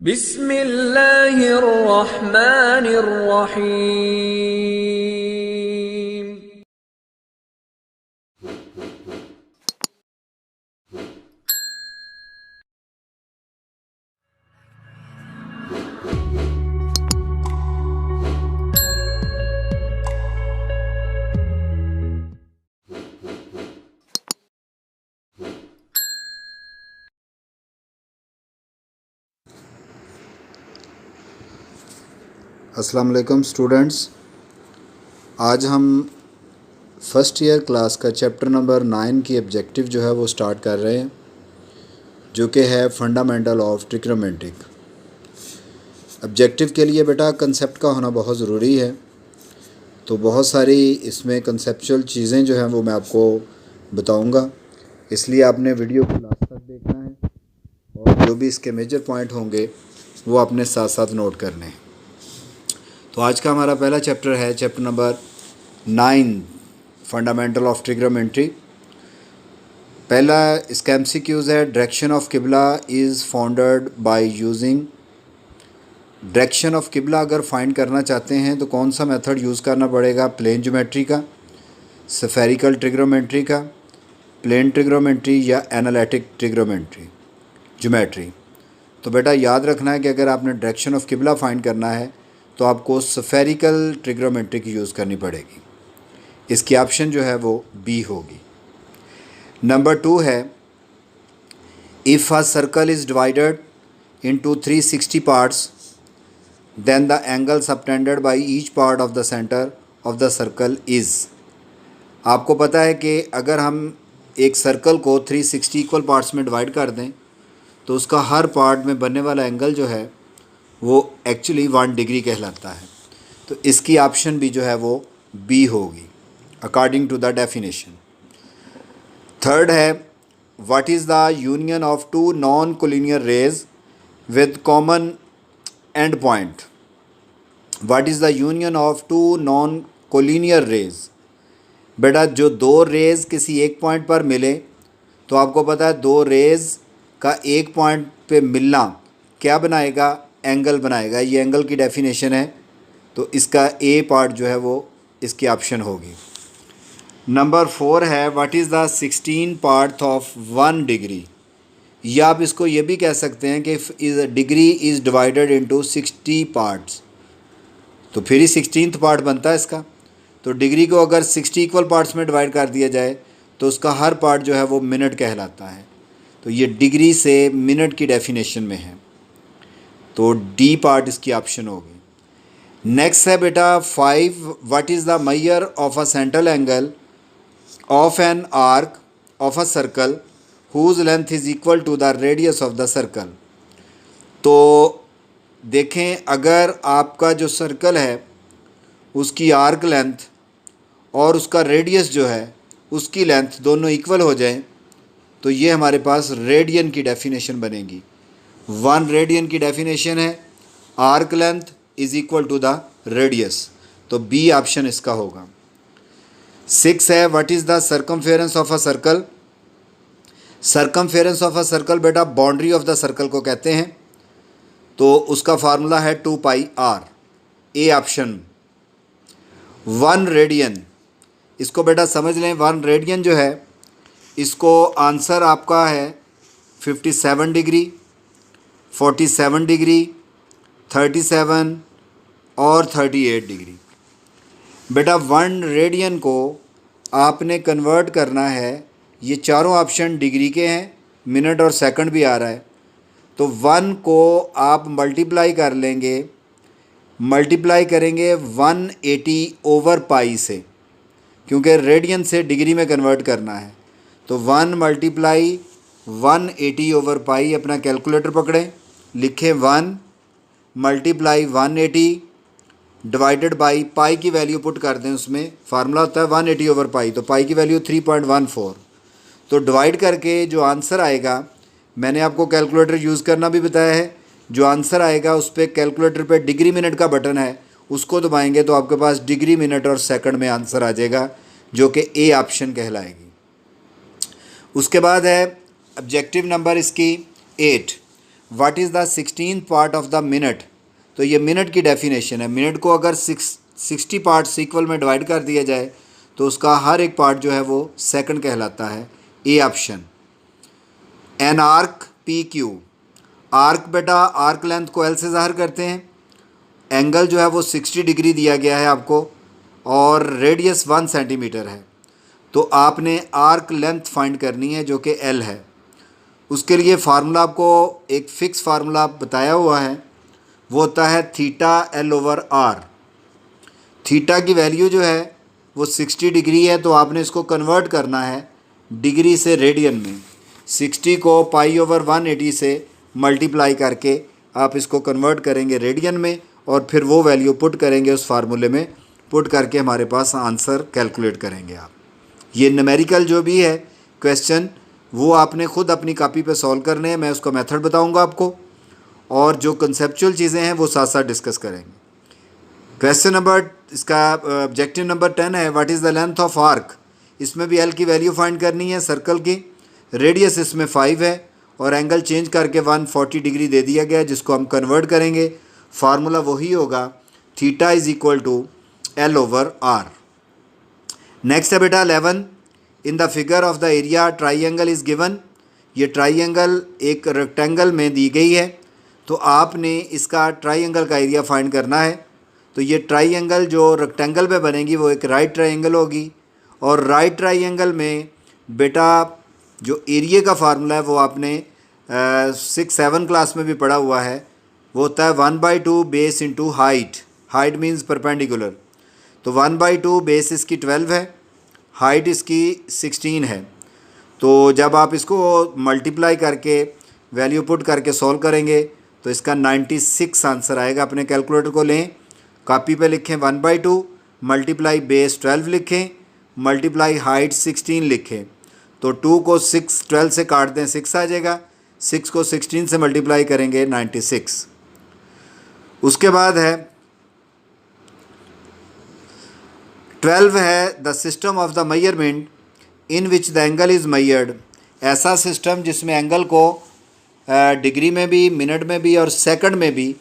बिस्मिल्लाहिर्रहमानिर्रहीम। अस्सलाम वालेकुम स्टूडेंट्स। आज हम फ़र्स्ट ईयर क्लास का चैप्टर नंबर 9 की ऑब्जेक्टिव जो है वो स्टार्ट कर रहे हैं, जो कि है फंडामेंटल ऑफ ट्रिग्नोमेट्री। ऑब्जेक्टिव के लिए बेटा कंसेप्ट का होना बहुत ज़रूरी है, तो बहुत सारी इसमें कंसेप्चुअल चीज़ें जो हैं वो मैं आपको बताऊंगा, इसलिए आपने वीडियो को लास्ट तक देखना है और जो भी इसके मेजर पॉइंट होंगे वो अपने साथ साथ नोट करने हैं। तो आज का हमारा पहला चैप्टर है chapter number 9 fundamental of trigonometry. पहला इसका MCQs है डायरेक्शन ऑफ किबला is founded by using. Direction of किबला अगर फाइंड करना चाहते हैं तो कौन सा मेथड यूज़ करना पड़ेगा? प्लेन ज्योमेट्री का, स्फेरिकल ट्रिग्नोमेट्री का, प्लेन ट्रिग्नोमेट्री या एनालिटिक ट्रिग्नोमेट्री ज्योमेट्री। तो बेटा याद रखना है कि अगर आपने डायरेक्शन ऑफ किबला फाइंड करना है तो आपको स्फेरिकल ट्रिग्नोमेट्री की यूज़ करनी पड़ेगी। इसकी ऑप्शन जो है वो बी होगी। नंबर 2 है if a circle is divided into 360 parts then the angle subtended by each part of the centre of the circle is. आपको पता है कि अगर हम एक सर्कल को 360 इक्वल पार्ट्स में डिवाइड कर दें तो उसका हर पार्ट में बनने वाला एंगल जो है वो एक्चुअली 1 डिग्री कहलाता है। तो इसकी ऑप्शन भी जो है वो बी होगी according to the definition. Third है what is the union of two non collinear rays with common end point. What is the union of two non collinear rays. बेटा जो दो रेज किसी एक पॉइंट पर मिले तो आपको पता है दो रेज का एक पॉइंट पे मिलना क्या बनाएगा? एंगल बनाएगा। ये एंगल की डेफिनेशन है, तो इसका ए पार्ट जो है वो इसकी ऑप्शन होगी। नंबर 4 है what is the 16 part of 1 degree. या आप इसको ये भी कह सकते हैं कि is degree is divided into 60 parts, तो फिर ही 16th पार्ट बनता है इसका। तो डिग्री को अगर 60 इक्वल पार्ट्स में डिवाइड कर दिया जाए तो उसका हर पार्ट जो है वो मिनट कहलाता है। तो ये डिग्री से मिनट की डेफिनेशन में है, तो डी पार्ट इसकी ऑप्शन होगी। नेक्स्ट है बेटा 5 what is the measure of a central angle of an arc of a circle whose length is equal to the radius of the circle. तो देखें, अगर आपका जो सर्कल है उसकी आर्क लेंथ और उसका रेडियस जो है उसकी लेंथ दोनों इक्वल हो जाएं तो ये हमारे पास रेडियन की डेफिनेशन बनेगी। 1 रेडियन की डेफिनेशन है arc length is equal to the radius, तो बी ऑप्शन इसका होगा। 6 है what is the circumference of a circle. Circumference of a circle बेटा बाउंड्री ऑफ द सर्कल को कहते हैं, तो उसका फार्मूला है 2 pi R, A option. 1 radian, इसको बेटा समझ लें, 1 रेडियन जो है इसको आंसर आपका है 57 डिग्री, 47 डिग्री, 37 और 38 डिग्री। बेटा 1 रेडियन को आपने कन्वर्ट करना है, ये चारों ऑप्शन डिग्री के हैं, मिनट और सेकंड भी आ रहा है, तो 1 को आप मल्टीप्लाई कर लेंगे, मल्टीप्लाई करेंगे 180 ओवर पाई से, क्योंकि रेडियन से डिग्री में कन्वर्ट करना है। तो 1 मल्टीप्लाई 180 ओवर पाई, अपना कैलकुलेटर पकड़ें, लिखें 1 मल्टीप्लाई 180 डिवाइडेड बाई पाई की वैल्यू पुट कर दें, उसमें फार्मूला होता है 180 ओवर पाई, तो पाई की वैल्यू 3.14। तो डिवाइड करके जो आंसर आएगा, मैंने आपको कैलकुलेटर यूज़ करना भी बताया है, जो आंसर आएगा उस पर कैलकुलेटर पे डिग्री मिनट का बटन है, उसको दबाएंगे तो आपके पास डिग्री मिनट और सेकंड में आंसर आ जाएगा, जो कि ए ऑप्शन कहलाएगी। उसके बाद है ऑब्जेक्टिव नंबर इसकी 8 what is the 16th part of the minute. तो ये मिनट की डेफिनेशन है। मिनट को अगर 60 पार्ट्स इक्वल में डिवाइड कर दिया जाए तो उसका हर एक पार्ट जो है वो सेकंड कहलाता है। A option. An arc P Q. Arc बेटा आर्क लेंथ को एल से ज़ाहिर करते हैं। एंगल जो है वो 60 डिग्री दिया गया है आपको और रेडियस 1 सेंटीमीटर है। तो आपने आर्क लेंथ फाइंड करनी है जो कि एल है। उसके लिए फार्मूला आपको एक फ़िक्स फार्मूला बताया हुआ है, वो होता है theta L over R. Theta की वैल्यू जो है वो 60 डिग्री है, तो आपने इसको कन्वर्ट करना है डिग्री से रेडियन में। 60 को पाई ओवर 180 से मल्टीप्लाई करके आप इसको कन्वर्ट करेंगे रेडियन में और फिर वो वैल्यू पुट करेंगे उस फार्मूले में, पुट करके हमारे पास आंसर कैलकुलेट करेंगे आप। ये न्यूमेरिकल जो भी है क्वेश्चन वो आपने ख़ुद अपनी कॉपी पे सॉल्व करने हैं। मैं उसका मेथड बताऊंगा आपको और जो कंसेप्चुअल चीज़ें हैं वो साथ साथ डिस्कस करेंगे। क्वेश्चन नंबर इसका ऑब्जेक्टिव नंबर 10 है, what is the length of arc. इसमें भी एल की वैल्यू फाइंड करनी है सर्कल की। रेडियस इसमें 5 है और एंगल चेंज करके 140 डिग्री दे दिया गया है, जिसको हम कन्वर्ट करेंगे। फार्मूला वही होगा theta is equal to L over R. Next है बेटा 11, in the figure of the area triangle is given. ये ट्राइंगल एक रेक्टेंगल में दी गई है, तो आपने इसका ट्राइंगल का एरिया फाइंड करना है। तो ये ट्राइंगल जो रेक्टेंगल में बनेगी वो एक राइट ट्राइंगल होगी और राइट ट्राइंगल में बेटा जो एरिया का फार्मूला है वो आपने 6-7 क्लास में भी पढ़ा हुआ है, वो होता है 1/2 base into height. Height means perpendicular. तो 1/2 बेस इसकी 12 है, हाइट इसकी 16 है। तो जब आप इसको मल्टीप्लाई करके वैल्यू पुट करके सॉल्व करेंगे तो इसका 96 आंसर आएगा। अपने कैलकुलेटर को लें, कॉपी पे लिखें 1/2 मल्टीप्लाई बेस 12 लिखें मल्टीप्लाई हाइट 16 लिखें। तो 2 को 12 से काट दें 6 आ जाएगा, 6 को 16 से मल्टीप्लाई करेंगे 96। उसके बाद है 12 है the system of the measurement in which the angle is measured. ऐसा सिस्टम जिसमें एंगल को डिग्री में भी, मिनट में भी और सेकंड में भी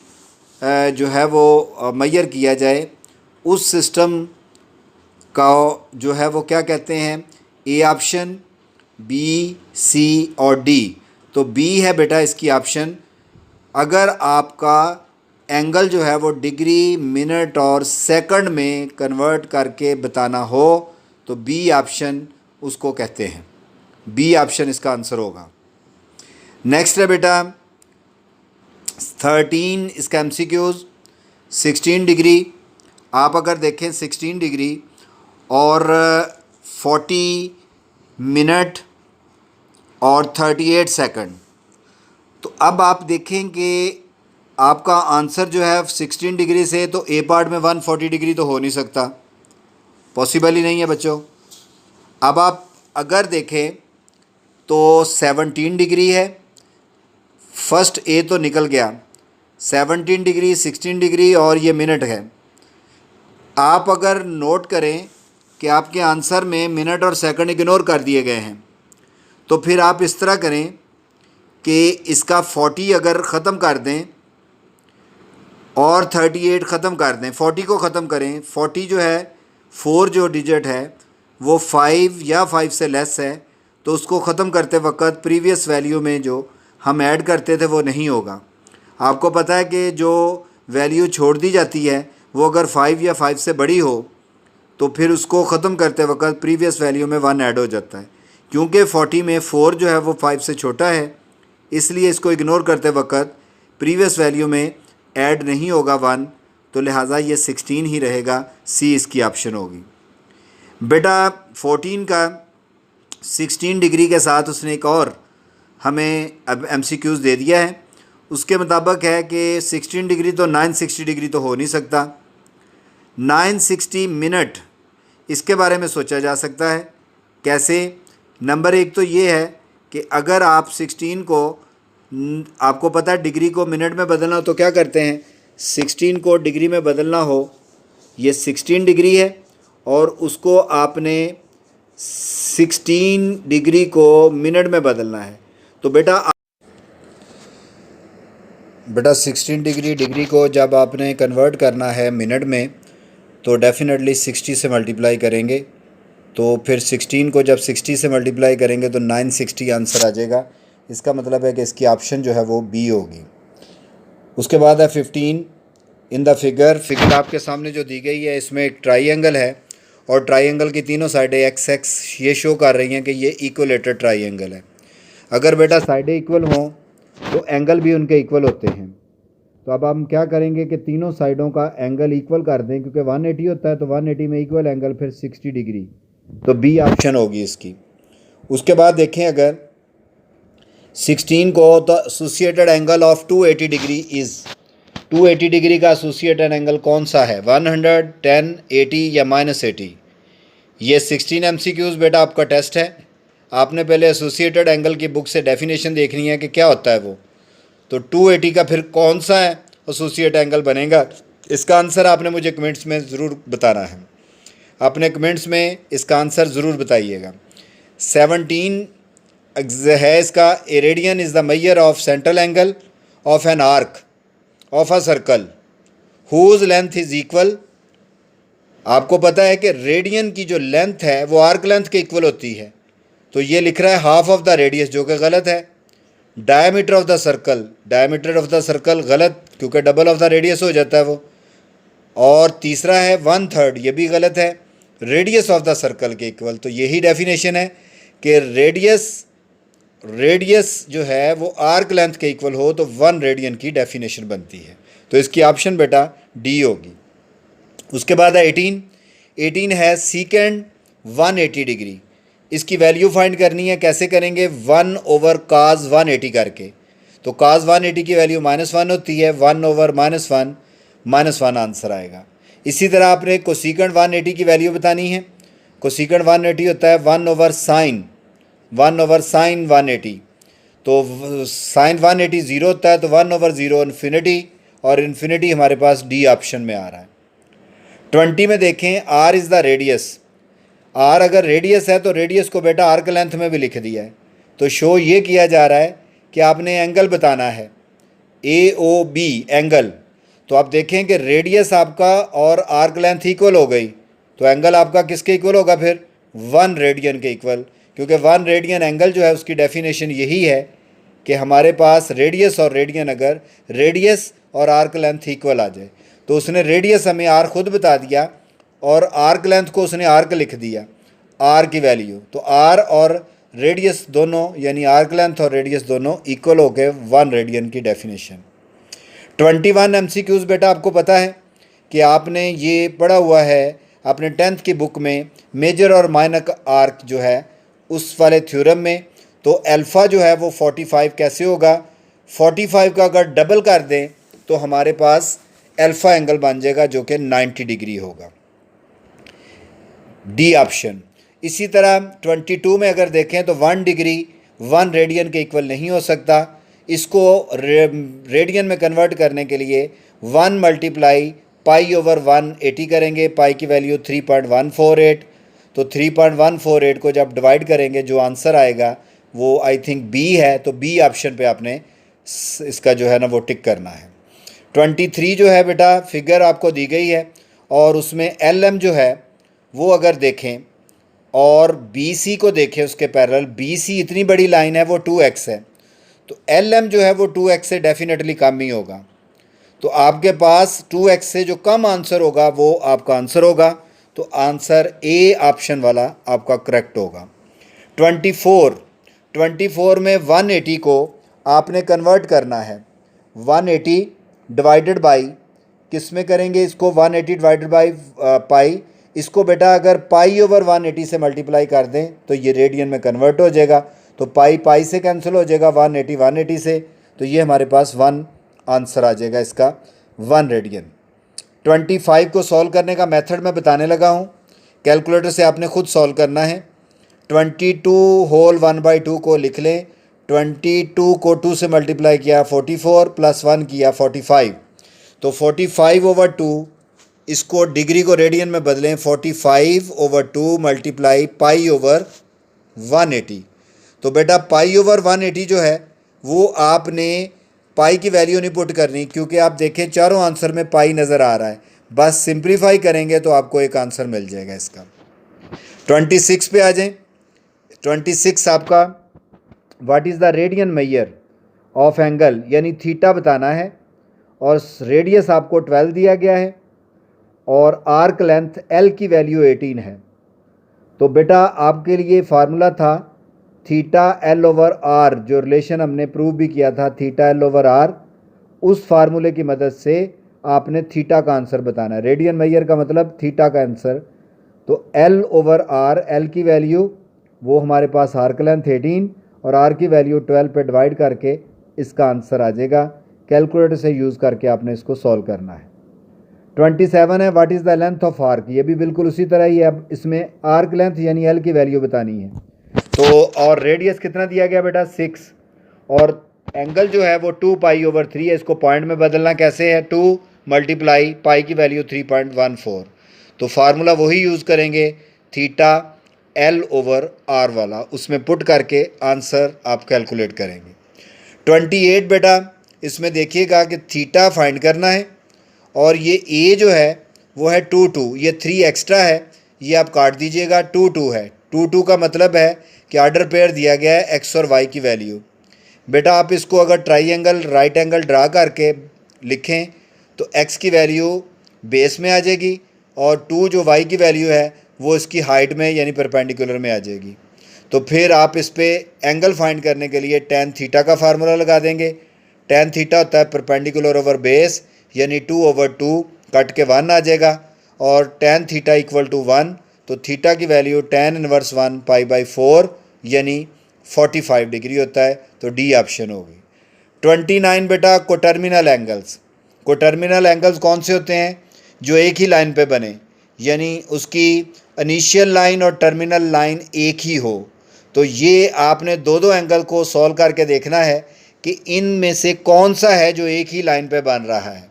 जो है वो मेजर किया जाए, उस सिस्टम का जो है वो क्या कहते हैं। ए ऑप्शन, बी, सी और डी। तो बी है बेटा इसकी ऑप्शन। अगर आपका एंगल जो है वो डिग्री, मिनट और सेकंड में कन्वर्ट करके बताना हो तो बी ऑप्शन उसको कहते हैं। बी ऑप्शन इसका आंसर होगा। नेक्स्ट है बेटा 13 इसका एमसीक्यूज। 16 डिग्री आप अगर देखें 16 डिग्री और 40 मिनट और 38 सेकंड। तो अब आप देखें कि आपका आंसर जो है 16 डिग्री से तो ए पार्ट में 140 डिग्री तो हो नहीं सकता, पॉसिबल ही नहीं है बच्चों। अब आप अगर देखें तो 17 डिग्री है, फर्स्ट ए तो निकल गया, 17 डिग्री, 16 डिग्री और ये मिनट है। आप अगर नोट करें कि आपके आंसर में मिनट और सेकंड इग्नोर कर दिए गए हैं, तो फिर आप इस तरह करें कि इसका 40 अगर ख़त्म कर दें और 38 ख़त्म कर दें, 40 को ख़त्म करें। 40 जो है 4 जो डिजिट है वो 5 या 5 से लेस है, तो उसको ख़त्म करते वक्त प्रीवियस वैल्यू में जो हम ऐड करते थे वो नहीं होगा। आपको पता है कि जो वैल्यू छोड़ दी जाती है वो अगर 5 या 5 से बड़ी हो तो फिर उसको ख़त्म करते वक्त प्रीवियस वैल्यू में 1 ऐड हो जाता है। क्योंकि 40 में 4 जो है वो 5 से छोटा है, इसलिए इसको इग्नोर करते वक्त प्रीवियस वैल्यू में ऐड नहीं होगा 1, तो लिहाजा ये 16 ही रहेगा। सी इसकी ऑप्शन होगी। बेटा 14 का 16 डिग्री के साथ उसने एक और हमें अब एमसीक्यूज़ दे दिया है। उसके मुताबिक है कि 16 डिग्री तो 960 डिग्री तो हो नहीं सकता। 960 मिनट इसके बारे में सोचा जा सकता है। कैसे? नंबर 1 तो ये है कि अगर आप 16 को, आपको पता है डिग्री को मिनट में बदलना हो तो क्या करते हैं, 16 को डिग्री में बदलना हो, ये 16 डिग्री है और उसको आपने 16 डिग्री को मिनट में बदलना है। तो बेटा बेटा 16 डिग्री को जब आपने कन्वर्ट करना है मिनट में तो डेफिनेटली 60 से मल्टीप्लाई करेंगे, तो फिर 16 को जब 60 से मल्टीप्लाई करेंगे तो 960 आंसर आ जाएगा। इसका मतलब है कि इसकी ऑप्शन जो है वो बी होगी। उसके बाद है 15 इन द फिगर आपके सामने जो दी गई है, इसमें एक ट्राइंगल है और ट्राइंगल की तीनों साइडें एक्स एक्स ये शो कर रही हैं कि ये इक्वलेटर ट्राइंगल है। अगर बेटा साइडें इक्वल हों तो एंगल भी उनके इक्वल होते हैं। तो अब हम क्या करेंगे कि तीनों साइडों का एंगल इक्वल कर दें, क्योंकि 180 होता है तो 180 में इक्वल एंगल फिर 60 डिग्री, तो बी ऑप्शन होगी इसकी। उसके बाद देखें अगर 16 को, तो associated angle of 280 degree is, 280 degree का एसोसिएटेड एंगल कौन सा है, 100, 10, 80 या -80। ये 16 MCQs बेटा आपका टेस्ट है। आपने पहले एसोसिएटेड एंगल की बुक से डेफिनेशन देखनी है कि क्या होता है वो। तो 280 का फिर कौन सा है एसोसिएट एंगल बनेगा, इसका आंसर आपने मुझे कमेंट्स में ज़रूर बताना है। आपने कमेंट्स में इसका आंसर ज़रूर बताइएगा। 17 है इसका, A radian is the measure of central angle of an arc of a circle whose length is equal. आपको पता है कि रेडियन की जो लेंथ है वो आर्क लेंथ के इक्वल होती है, तो ये लिख रहा है हाफ ऑफ द रेडियस, जो कि गलत है। Diameter of the circle, diameter of the circle गलत, क्योंकि डबल ऑफ द रेडियस हो जाता है वो। और तीसरा है 1/3, ये भी गलत है, रेडियस ऑफ द सर्कल के इक्वल। तो यही डेफिनेशन है कि रेडियस जो है वो आर्क लेंथ के इक्वल हो तो 1 रेडियन की डेफिनेशन बनती है। तो इसकी ऑप्शन बेटा डी होगी। उसके बाद है 18 है सीकेंड 180 डिग्री। इसकी वैल्यू फाइंड करनी है, कैसे करेंगे, 1/cos 180 करके। तो cos 180 की वैल्यू -1 होती है, 1/-1 -1 आंसर आएगा। इसी तरह आपने कोसिकेंड 180 की वैल्यू बतानी है। कोसिकेंड 180 होता है 1/sin 180। तो sin 180 0 होता है, तो 1/0 इन्फिनिटी, और इन्फिनिटी हमारे पास डी ऑप्शन में आ रहा है। 20 में देखें, R is the radius. R अगर रेडियस है तो रेडियस को बेटा आर्क लेंथ में भी लिख दिया है। तो शो ये किया जा रहा है कि आपने एंगल बताना है, AOB एंगल। तो आप देखें कि रेडियस आपका और आर्क लेंथ इक्वल हो गई, तो एंगल आपका किसके इक्वल होगा फिर, 1 रेडियन के इक्वल, क्योंकि 1 रेडियन एंगल जो है उसकी डेफिनेशन यही है कि हमारे पास रेडियस और रेडियन, अगर रेडियस और आर्क लेंथ इक्वल आ जाए, तो उसने रेडियस हमें आर खुद बता दिया और आर्क लेंथ को उसने आर्क लिख दिया, आर की वैल्यू। तो आर और रेडियस दोनों, यानी आर्क लेंथ और रेडियस दोनों इक्वल हो गए 1 रेडियन की डेफिनेशन। 21 MCQs बेटा आपको पता है कि आपने ये पढ़ा हुआ है अपने 10th की बुक में, मेजर और माइनर आर्क जो है उस वाले थ्योरम में। तो अल्फ़ा जो है वो 45 कैसे होगा, 45 का अगर डबल कर दें तो हमारे पास अल्फ़ा एंगल बन जाएगा जो कि 90 डिग्री होगा, डी ऑप्शन। इसी तरह 22 में अगर देखें तो 1 डिग्री 1 रेडियन के इक्वल नहीं हो सकता। इसको रेडियन में कन्वर्ट करने के लिए 1 मल्टीप्लाई π/180 करेंगे। पाई की वैल्यू 3.148, तो 3.148 को जब डिवाइड करेंगे जो आंसर आएगा वो आई थिंक बी है। तो बी ऑप्शन पे आपने इसका जो है ना वो टिक करना है। 23 जो है बेटा फिगर आपको दी गई है और उसमें LM जो है वो अगर देखें और BC को देखें उसके पैरेलल, BC इतनी बड़ी लाइन है वो 2x है, तो LM जो है वो 2x से डेफिनेटली कम ही होगा। तो आपके पास 2x से जो कम आंसर होगा वो आपका आंसर होगा, तो आंसर ए ऑप्शन वाला आपका करेक्ट होगा। 24 में 180 को आपने कन्वर्ट करना है, 180 डिवाइडेड बाई किस में करेंगे इसको, 180 डिवाइडेड बाई पाई। इसको बेटा अगर π/180 से मल्टीप्लाई कर दें तो ये रेडियन में कन्वर्ट हो जाएगा, तो पाई से कैंसिल हो जाएगा, 180 से, तो ये हमारे पास 1 आंसर आ जाएगा इसका, 1 रेडियन। 25 को सॉल्व करने का मेथड मैं बताने लगा हूँ, कैलकुलेटर से आपने खुद सॉल्व करना है। 22 होल 1/2 को लिख लें, 22 को 2 से मल्टीप्लाई किया 44 प्लस 1 किया 45, तो 45/2 इसको डिग्री को रेडियन में बदलें, 45/2 मल्टीप्लाई π/180। तो बेटा π/180 जो है वो आपने पाई की वैल्यू नहीं पुट करनी, क्योंकि आप देखें चारों आंसर में पाई नज़र आ रहा है। बस सिंप्लीफाई करेंगे तो आपको एक आंसर मिल जाएगा इसका। 26 पे आ जाएं। 26 आपका what is the radian measure of angle, यानी थीटा बताना है, और रेडियस आपको 12 दिया गया है और आर्क लेंथ एल की वैल्यू 18 है। तो बेटा आपके लिए फार्मूला था थीटा एल ओवर आर, जो रिलेशन हमने प्रूव भी किया था थीटा एल ओवर आर, उस फार्मूले की मदद से आपने थीटा का आंसर बताना है। रेडियन मेजर का मतलब थीटा का आंसर। तो एल ओवर आर, एल की वैल्यू वो हमारे पास आर्क लेंथ 18 और आर की वैल्यू 12 पे डिवाइड करके इसका आंसर आ जाएगा। कैलकुलेटर से यूज़ करके आपने इसको सॉल्व करना है। 27 है what is the length of arc, ये भी बिल्कुल उसी तरह ही है। अब इसमें आर्क लेंथ यानी एल की वैल्यू बतानी है। तो और रेडियस कितना दिया गया बेटा 6, और एंगल जो है वो 2 पाई ओवर 3 है। इसको पॉइंट में बदलना कैसे है, 2 मल्टीप्लाई पाई की वैल्यू 3.14। तो फार्मूला वही यूज़ करेंगे थीटा एल ओवर आर वाला, उसमें पुट करके आंसर आप कैलकुलेट करेंगे। 28 बेटा इसमें देखिएगा कि थीटा फाइंड करना है, और ये ए जो है वो है 2 ये 3 एक्स्ट्रा है, ये आप काट दीजिएगा। 2 है, 2 का मतलब है कि आर्डर पेयर दिया गया है एक्स और वाई की वैल्यू। बेटा आप इसको अगर ट्राइंगल राइट एंगल ड्रा करके लिखें तो एक्स की वैल्यू बेस में आ जाएगी और 2 जो वाई की वैल्यू है वो इसकी हाइट में यानी परपेंडिकुलर में आ जाएगी। तो फिर आप इस पर एंगल फाइंड करने के लिए टेन थीटा का फार्मूला लगा देंगे। टेन थीटा होता है परपेंडिकुलर ओवर बेस, यानी 2/2 कट के 1 आ जाएगा, और टेन थीटा इक्वल टू 1, तो थीटा की वैल्यू टेन इनवर्स 1 पाई/4 यानी 45 डिग्री होता है। तो डी ऑप्शन होगी। 29 बेटा कोटर्मिनल एंगल्स। कोटर्मिनल एंगल्स कौन से होते हैं, जो एक ही लाइन पे बने, यानी उसकी इनिशियल लाइन और टर्मिनल लाइन एक ही हो। तो ये आपने दो एंगल को सॉल्व करके देखना है कि इनमें से कौन सा है जो एक ही लाइन पे बन रहा है।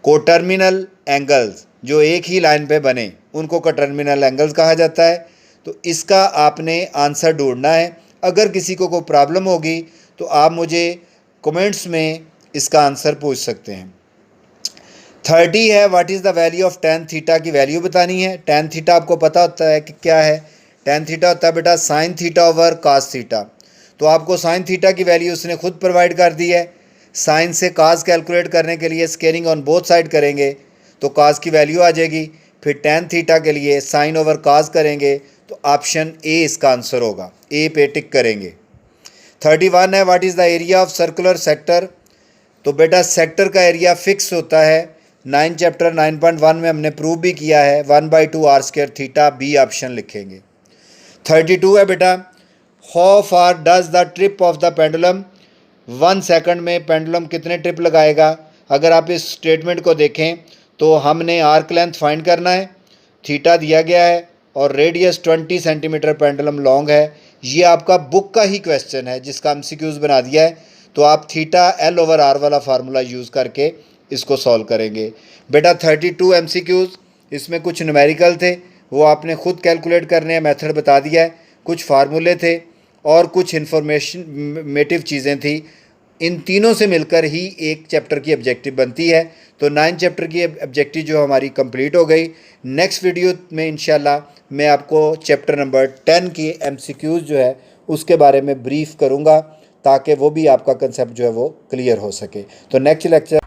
कोटर्मिनल एंगल्स जो एक ही लाइन पे बने उनको कोटर्मिनल एंगल्स कहा जाता है। तो इसका आपने आंसर ढूंढना है। अगर किसी को कोई प्रॉब्लम होगी तो आप मुझे कमेंट्स में इसका आंसर पूछ सकते हैं। 30 है what is the value of tan theta की वैल्यू बतानी है। टेन थीटा आपको पता होता है कि क्या है। टेन थीटा होता है बेटा sine theta over cos theta. तो आपको साइन थीटा की वैल्यू उसने खुद प्रोवाइड कर दी है। साइन से कास कैलकुलेट करने के लिए स्केलिंग ऑन बोथ साइड करेंगे तो कास की वैल्यू आ जाएगी। फिर टेन थीटा के लिए साइन ओवर कास करेंगे तो ऑप्शन ए इसका आंसर होगा, ए पे टिक करेंगे। 31 है what is the area of circular sector. तो बेटा सेक्टर का एरिया फिक्स होता है। 9 चैप्टर 9.1 में हमने प्रूव भी किया है 1/2 R square theta, B option लिखेंगे। 32 है बेटा how far does the trip of the pendulum, 1 second में पेंडुलम कितने ट्रिप लगाएगा। अगर आप इस स्टेटमेंट को देखें तो हमने आर्क लेंथ फाइंड करना है, थीटा दिया गया है और रेडियस 20 सेंटीमीटर पेंडुलम लॉन्ग है। ये आपका बुक का ही क्वेश्चन है जिसका एमसीक्यूज बना दिया है। तो आप थीटा एल ओवर आर वाला फार्मूला यूज़ करके इसको सॉल्व करेंगे। बेटा 32 एमसीक्यूज, इसमें कुछ न्यूमेरिकल थे वो आपने खुद कैलकुलेट करने हैं, मेथड बता दिया है। कुछ फार्मूले थे और कुछ इन्फॉर्मेटिव चीज़ें थी। इन तीनों से मिलकर ही एक चैप्टर की ऑब्जेक्टिव बनती है। तो 9 चैप्टर की ऑब्जेक्टिव जो हमारी कंप्लीट हो गई। नेक्स्ट वीडियो में इंशाल्लाह मैं आपको चैप्टर नंबर 10 की एमसीक्यूज़ जो है उसके बारे में ब्रीफ करूंगा ताकि वो भी आपका कंसेप्ट जो है वो क्लियर हो सके। तो नेक्स्ट लेक्चर